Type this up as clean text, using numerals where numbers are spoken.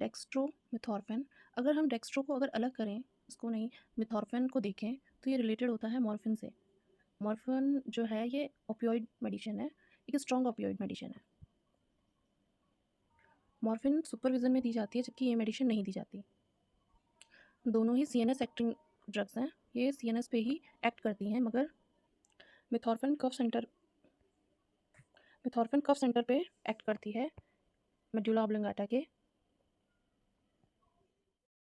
डेक्स्ट्रोमेथॉर्फिन। अगर हम डेक्स्ट्रो को अगर अलग करें, इसको नहीं, मेथॉर्फिन को देखें तो ये रिलेटेड होता है मॉर्फिन से। मॉर्फिन जो है ये ओपियोइड मेडिसिन है, एक स्ट्रॉन्ग ओपियोइड मेडिसिन है। मॉर्फिन सुपरविज़न में दी जाती है जबकि ये मेडिसिन नहीं दी जाती। दोनों ही सीएनएस एक्टिंग ड्रग्स हैं, ये सीएनएस पे ही एक्ट करती हैं, मगर मेथॉर्फिन कफ सेंटर पे एक्ट करती है, मेडुला ऑब्लिंगाटा के